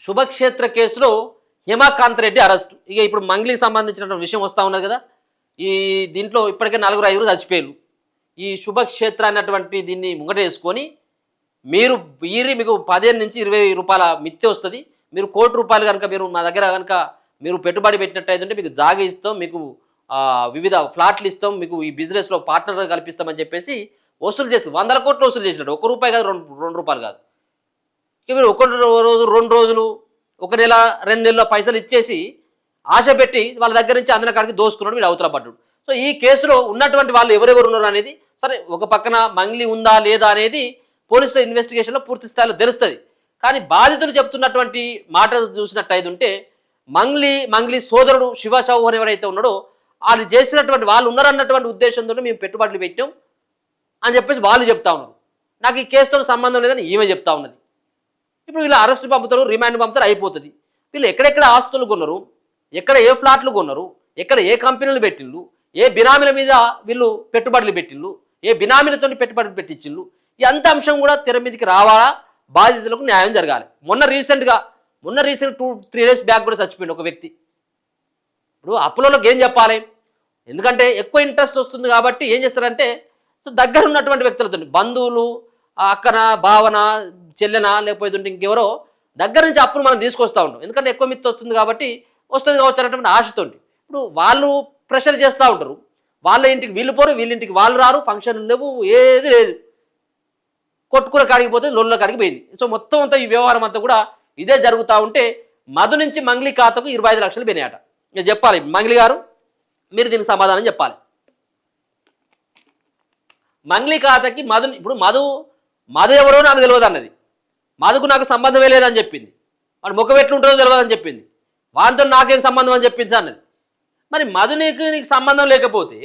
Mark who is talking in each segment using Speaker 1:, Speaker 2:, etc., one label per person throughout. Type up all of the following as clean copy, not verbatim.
Speaker 1: శుభక్షేత్ర కేసులో హిమాకాంత్ రెడ్డి అరెస్ట్. ఇక ఇప్పుడు మంగ్లీకి సంబంధించినటువంటి విషయం వస్తూ ఉన్నది కదా. ఈ దీంట్లో ఇప్పటికే 4-5 చచ్చిపోయారు. ఈ శుభక్షేత్ర అన్నటువంటి దీన్ని ముంగటేసుకొని మీరు మీకు 15 నుంచి 20 రూపాయల మిత్తి వస్తుంది. మీరు ₹1,00,00,000 కనుక మీరు మా దగ్గర కనుక మీరు పెట్టుబడి పెట్టినట్టయితే మీకు జాగా ఇస్తాం, మీకు వివిధ ఫ్లాట్లు ఇస్తాం, మీకు ఈ బిజినెస్లో పార్ట్నర్ కల్పిస్తామని చెప్పేసి వసూలు చేసి 100 కోట్లు వసూలు చేసినాడు. ₹1 కాదు, ₹2 కాదు. ఇక మీరు 1 రోజు 2 రోజులు 1 నెల 2 నెలల పైసలు ఇచ్చేసి ఆశ పెట్టి వాళ్ళ దగ్గర నుంచి అందిన కాడికి దోసుకున్నాడు, వీడు అవతల పడ్డాడు. సో ఈ కేసులో ఉన్నటువంటి వాళ్ళు ఎవరెవరు ఉన్నారు అనేది సరే ఒక పక్కన మంగ్లీ ఉందా లేదా అనేది పోలీసుల ఇన్వెస్టిగేషన్లో పూర్తి స్థాయిలో తెలుస్తుంది. కానీ బాధితులు చెప్తున్నటువంటి మాట చూసినట్టయితే ఉంటే మంగ్లీ సోదరుడు శివ చౌహాన్ ఎవరైతే ఉన్నాడో వాళ్ళు చేసినటువంటి వాళ్ళు ఉన్నారన్నటువంటి ఉద్దేశంతో మేము పెట్టుబడులు పెట్టాం అని చెప్పేసి వాళ్ళు చెప్తా ఉన్నారు. నాకు ఈ కేసుతో సంబంధం లేదని ఈమె చెప్తా ఉన్నది. ఇప్పుడు వీళ్ళు అరెస్ట్ పంపుతారు, రిమాండ్ పంపుతారు, అయిపోతుంది. వీళ్ళు ఎక్కడెక్కడ ఆస్తులు కొన్నారు, ఎక్కడ ఏ ఫ్లాట్లు కొన్నారు, ఎక్కడ ఏ కంపెనీలు పెట్టిళ్ళు, ఏ బినామీల మీద వీళ్ళు పెట్టుబడులు పెట్టిళ్ళు, ఏ బినామీలతో పెట్టుబడులు పెట్టించిళ్ళు, ఈ అంత అంశం కూడా తెర మీదకి రావాలా, బాధితులకు న్యాయం జరగాలి. మొన్న రీసెంట్ 2-3 డేస్ బ్యాక్ కూడా చచ్చిపోయింది ఒక వ్యక్తి. ఇప్పుడు అప్పులలోకి ఏం చెప్పాలి, ఎందుకంటే ఎక్కువ ఇంట్రెస్ట్ వస్తుంది కాబట్టి ఏం చేస్తారంటే సో దగ్గర ఉన్నటువంటి వ్యక్తులతో బంధువులు, అక్కన భావన చెల్లెన లేకపోతే ఇంకెవరో దగ్గర నుంచి అప్పులు మనం తీసుకొస్తూ ఉంటాం. ఎందుకంటే ఎక్కువ మిత్తి వస్తుంది కాబట్టి వస్తుంది కావచ్చు అన్నటువంటి ఆశతో. ఇప్పుడు వాళ్ళు ప్రెషర్ చేస్తూ ఉంటారు, వాళ్ళ ఇంటికి వీళ్ళు పోరు, వీళ్ళ ఇంటికి వాళ్ళు రారు, ఫంక్షన్ లేవు, ఏది లేదు, కొట్టుకున్న కాడికి పోతే లొల్ల కాడికి పోయింది. సో మొత్తం అంతా ఈ వ్యవహారం అంతా కూడా ఇదే జరుగుతూ ఉంటే మధు నుంచి మంగ్లీ ఖాతాకు 25 లక్షలు పోయినాయట. ఇక చెప్పాలి మంగ్లీ గారు, మీరు దీనికి సమాధానం చెప్పాలి. మంగ్లీ ఖాతాకి ఇప్పుడు మధు ఎవరో నాకు తెలియదు అన్నది, మధుకు నాకు సంబంధమే లేదని చెప్పింది, వాడు ముఖం ఎట్లుంటుందో తెలియదని చెప్పింది, వాడితో నాకేం సంబంధం అని చెప్పింది అన్నది. మరి మధు నీకు సంబంధం లేకపోతే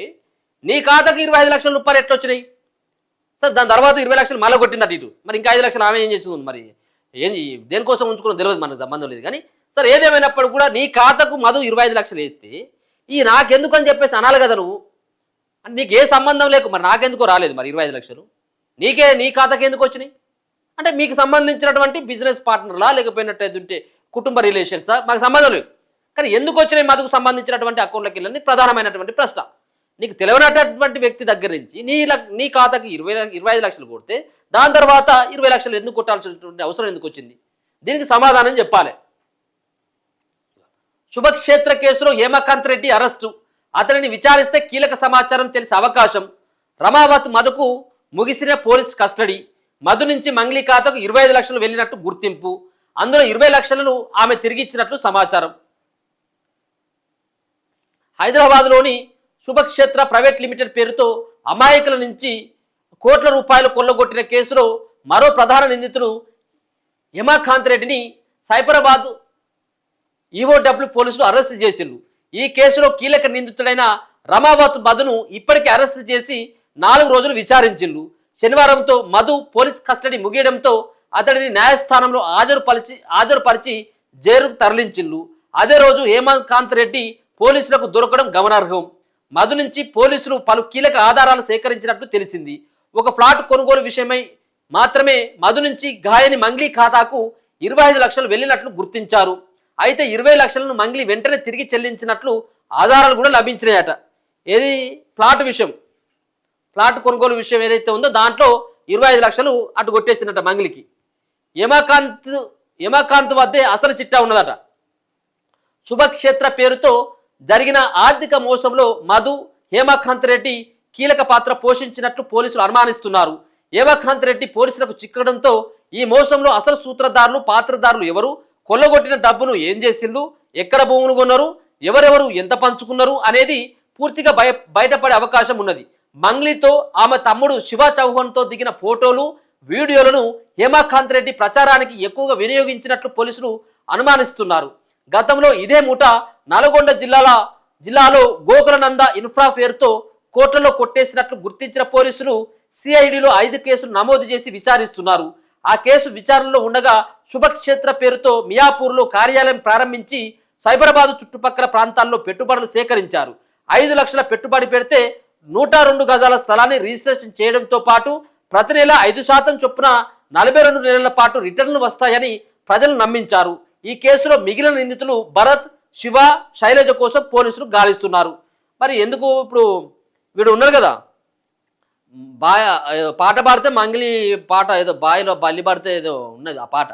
Speaker 1: నీ ఖాతాకి 25 లక్షల రూపాయలు ఎట్లా వచ్చినాయి సార్? దాని తర్వాత 20 లక్షలు మళ్ళీ కొట్టిందట ఇటు. మరి ఇంకా 5 లక్షలు ఆమె ఏం చేస్తుంది, మరి ఏం దేనికోసం ఉంచుకున్నో తెలియదు, మనకు సంబంధం లేదు. కానీ సార్ ఏదేమైనప్పుడు కూడా నీ ఖాతాకు మధు 25 లక్షలు వేస్తే ఈ నాకెందుకు అని చెప్పేసి అనాలి కదా నువ్వు. అంటే నీకు ఏ సంబంధం లేకు, మరి నాకెందుకో రాలేదు మరి 25 లక్షలు నీ ఖాతాకి ఎందుకు వచ్చినాయి అంటే మీకు సంబంధించినటువంటి బిజినెస్ పార్ట్నర్లా లేకపోయినట్టయితే కుటుంబ రిలేషన్సా, మాకు సంబంధం లేదు. కానీ ఎందుకు వచ్చినాయి మధుకు సంబంధించినటువంటి అకౌంట్లోకి వెళ్ళింది ప్రధానమైనటువంటి ప్రశ్న. నీకు తెలియనటువంటి వ్యక్తి దగ్గర నుంచి నీ ఖాతాకి 25 లక్షలు కొడితే దాని తర్వాత 20 లక్షలు ఎందుకు కొట్టాల్సినటువంటి అవసరం ఎందుకు వచ్చింది? దీనికి సమాధానం చెప్పాలి. శుభక్షేత్ర కేసులో హేమకాంత్ రెడ్డి అరెస్టు, అతనిని విచారిస్తే కీలక సమాచారం తెలిసే అవకాశం. రమావత్ మధుకు ముగిసిన పోలీస్ కస్టడీ. మధు నుంచి మంగ్లీ ఖాతాకు 25 లక్షలు వెళ్ళినట్టు గుర్తింపు, అందులో 20 లక్షలను ఆమె తిరిగి ఇచ్చినట్లు సమాచారం. హైదరాబాద్లోని శుభక్షేత్ర ప్రైవేట్ లిమిటెడ్ పేరుతో అమాయకుల నుంచి కోట్ల రూపాయలు కొల్లగొట్టిన కేసులో మరో ప్రధాన నిందితుడు హేమకాంత్ రెడ్డిని సైబరాబాద్ ఈఓడబ్ల్యూ పోలీసులు అరెస్టు చేసిండ్రు. ఈ కేసులో కీలక నిందితుడైన రమావత్ మధును ఇప్పటికే అరెస్టు చేసి 4 రోజులు విచారించిండ్రు. శనివారంతో మధు పోలీస్ కస్టడీ ముగియడంతో అతడిని న్యాయస్థానంలో హాజరుపరిచి జైలుకు తరలించిండ్రు. అదే రోజు హేమకాంత్ రెడ్డి పోలీసులకు దొరకడం గమనార్హం. మధు నుంచి పోలీసులు పలు కీలక ఆధారాలు సేకరించినట్టు తెలిసింది. ఒక ఫ్లాట్ కొనుగోలు విషయమై మాత్రమే మధు నుంచి గాయని మంగ్లీ ఖాతాకు 25 లక్షలు వెళ్ళినట్లు గుర్తించారు. అయితే 20 లక్షలను మంగ్లీ వెంటనే తిరిగి చెల్లించినట్లు ఆధారాలు కూడా లభించినాయట. ఏది ఫ్లాట్ కొనుగోలు విషయం ఏదైతే ఉందో దాంట్లో 25 లక్షలు అటు కొట్టేసినట్ట మంగ్లీకి. హేమకాంత్ వద్దే అసలు చిట్టా ఉన్నదట. శుభక్షేత్ర పేరుతో జరిగిన ఆర్థిక మోసంలో మధు, హేమకాంత్ రెడ్డి కీలక పాత్ర పోషించినట్లు పోలీసులు అనుమానిస్తున్నారు. హేమకాంత్ రెడ్డి పోలీసులకు చిక్కడంతో ఈ మోసంలో అసలు సూత్రధారులు, పాత్రధారులు ఎవరు, కొల్లగొట్టిన డబ్బును ఏం చేసిండ్రు, ఎక్కడ భూములు కొన్నారు, ఎవరెవరు ఎంత పంచుకున్నారు అనేది పూర్తిగా బయటపడే అవకాశం ఉన్నది. మంగ్లీతో ఆమె తమ్ముడు శివ చౌహాన్తో దిగిన ఫోటోలు, వీడియోలను హేమకాంత్ రెడ్డి ప్రచారానికి ఎక్కువగా వినియోగించినట్లు పోలీసులు అనుమానిస్తున్నారు. గతంలో ఇదే ముఠ నల్గొండ జిల్లాలో గోకులనంద ఇన్ఫ్రా పేరుతో కోట్లలో కొట్టేసినట్లు గుర్తించిన పోలీసులు సిఐడిలో 5 కేసులు నమోదు చేసి విచారిస్తున్నారు. ఆ కేసు విచారణలో ఉండగా శుభక్షేత్ర పేరుతో మియాపూర్లో కార్యాలయం ప్రారంభించి సైబరాబాద్ చుట్టుపక్కల ప్రాంతాల్లో పెట్టుబడులు సేకరించారు. 5 లక్షల పెట్టుబడి పెడితే 102 గజాల స్థలాన్ని రిజిస్ట్రేషన్ చేయడంతో పాటు ప్రతి నెల 5% చొప్పున 42 నెలల పాటు రిటర్న్లు వస్తాయని ప్రజలు నమ్మించారు. ఈ కేసులో మిగిలిన నిందితులు భరత్, శివ, శైలజ కోసం పోలీసులు గాలిస్తున్నారు. మరి ఎందుకు ఇప్పుడు వీడు ఉన్నారు కదా, బాయ పాట పాడితే మంగిలి పాట ఏదో బాయిలో బల్లి పడితే ఏదో ఉన్నది, ఆ పాట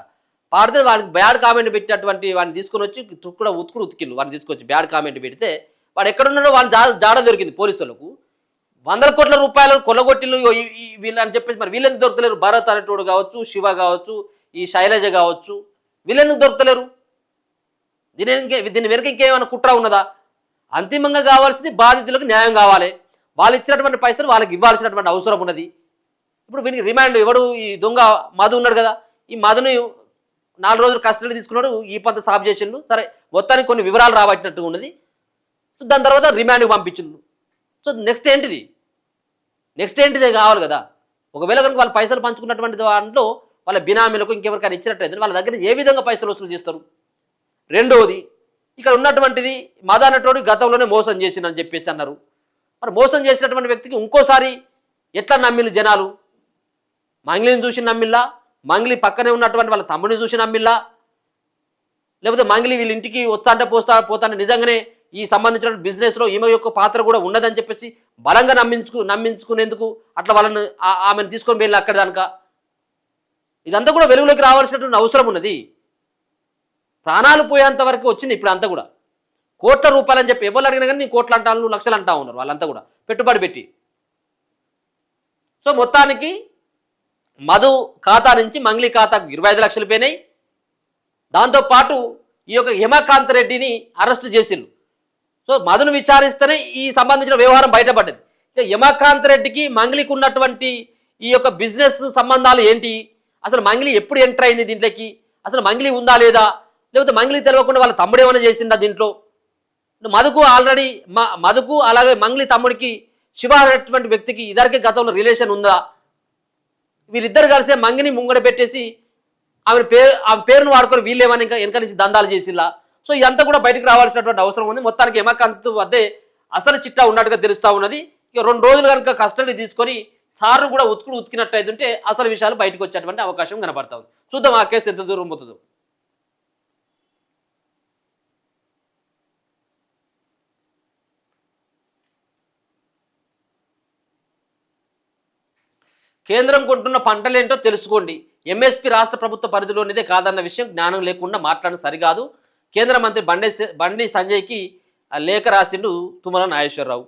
Speaker 1: పాడితే వాడికి బ్యాడ్ కామెంట్ పెట్టినటువంటి వాడిని తీసుకొని వచ్చి కూడా ఉతికిళ్ళు. వాడిని తీసుకొచ్చి బ్యాడ్ కామెంట్ పెడితే వాడు ఎక్కడున్నాడో వాడిని జాడ దొరికింది పోలీసులకు. 100 కోట్ల రూపాయలు కొల్లగొట్టిళ్ళు వీళ్ళు అని చెప్పేసి మరి వీళ్ళెందుకు దొరకలేరు? భరత్ అనేటోడు కావచ్చు, శివ కావచ్చు, ఈ శైలజ కావచ్చు, వీళ్ళెందుకు దొరకలేరు? దీని వెనుక ఇంకేమైనా కుట్ర ఉన్నదా? అంతిమంగా కావాల్సింది బాధితులకు న్యాయం కావాలి. వాళ్ళు ఇచ్చినటువంటి పైసలు వాళ్ళకి ఇవ్వాల్సినటువంటి అవసరం ఉన్నది. ఇప్పుడు వీనికి రిమాండ్ ఎవడు? ఈ దొంగ మధు ఉన్నాడు కదా, ఈ మధుని 4 రోజులు కస్టడీ తీసుకున్నాడు, ఈ పంత సాఫ్ చేసిండు. సరే, మొత్తానికి కొన్ని వివరాలు రాబట్టినట్టు ఉన్నది. సో దాని తర్వాత రిమాండ్కి పంపించిండు. సో నెక్స్ట్ ఏంటిదే కావాలి కదా. ఒకవేళ కనుక వాళ్ళు పైసలు పంచుకున్నటువంటి దాంట్లో వాళ్ళ బినామీలకు ఇంకెవరికైనా ఇచ్చినట్టయితే వాళ్ళ దగ్గర ఏ విధంగా పైసలు వసూలు చేస్తారు? రెండవది, ఇక్కడ ఉన్నటువంటిది మద అన్నటువంటి గతంలోనే మోసం చేసిందని చెప్పేసి అన్నారు. మరి మోసం చేసినటువంటి వ్యక్తికి ఇంకోసారి ఎట్లా నమ్మిళ్ళు జనాలు? మంగ్లీని చూసి నమ్మిల్లా, మంగ్లీ పక్కనే ఉన్నటువంటి వాళ్ళ తమ్ముడిని చూసి నమ్మిల్లా, లేకపోతే మంగ్లీ వీళ్ళ ఇంటికి వస్తాంటే పోతాంటే నిజంగానే ఈ సంబంధించిన బిజినెస్లో ఈమె యొక్క పాత్ర కూడా ఉన్నదని చెప్పేసి బలంగా నమ్మించుకునేందుకు అట్లా వాళ్ళని ఆమెను తీసుకొని వెళ్ళి అక్కడ దానిక ఇదంతా కూడా వెలుగులోకి రావాల్సినటువంటి అవసరం ఉన్నది. ప్రాణాలు పోయేంత వరకు వచ్చింది ఇప్పుడు అంతా కూడా. కోట్ల రూపాయలు అని చెప్పి ఎవరు అడిగినా కానీ నీ కోట్లు అంటాను, లక్షలు అంటా ఉన్నారు వాళ్ళంతా కూడా పెట్టుబడి పెట్టి. సో మొత్తానికి మధు ఖాతా నుంచి మంగ్లీ ఖాతాకు 25 లక్షలు పోయినాయి. దాంతోపాటు ఈ యొక్క హిమకాంత్ రెడ్డిని అరెస్ట్ చేసిండు. సో మధును విచారిస్తేనే ఈ సంబంధించిన వ్యవహారం బయటపడ్డది. ఇక హిమకాంత్ రెడ్డికి మంగ్లీకి ఉన్నటువంటి ఈ యొక్క బిజినెస్ సంబంధాలు ఏంటి, అసలు మంగ్లీ ఎప్పుడు ఎంటర్ అయింది దీంట్లోకి, అసలు మంగ్లీ ఉందా లేదా, లేకపోతే మంగ్లీ తెలియకుండా వాళ్ళ తమ్ముడు ఏమైనా చేసిందా దీంట్లో? మధుకు అలాగే మంగ్లీ తమ్ముడికి శివ అనేటువంటి వ్యక్తికి ఇద్దరికి గతంలో రిలేషన్ ఉందా? వీళ్ళిద్దరు కలిసే మంగిని ముంగడ పెట్టేసి ఆమె పేరును వాడుకొని వీళ్ళేమని ఇంకా వెనక నుంచి దందాలు చేసిల్లా? సో ఇదంతా కూడా బయటకు రావాల్సినటువంటి అవసరం ఉంది. మొత్తానికి హిమకాంత్ వద్దే అసలు చిట్టా ఉన్నట్టుగా తెలుస్తూ ఉన్నది. ఇక 2 రోజులు కనుక కస్టడీ తీసుకొని సార్ను కూడా ఉతికినట్టు అయితే అసలు విషయాలు బయటకు వచ్చేటువంటి అవకాశం కనబడతా ఉంది. చూద్దాం ఆ కేసు ఎంత దూరం పోతుందో. కేంద్రం కొంటున్న పంటలేంటో తెలుసుకోండి. ఎంఎస్పీ రాష్ట్ర ప్రభుత్వ పరిధిలోనిదే కాదన్న విషయం జ్ఞానం లేకుండా మాట్లాడడం సరికాదు. కేంద్ర మంత్రి బండి సంజయ్కి లేఖ రాసిండు తుమ్మల నాగేశ్వరరావు.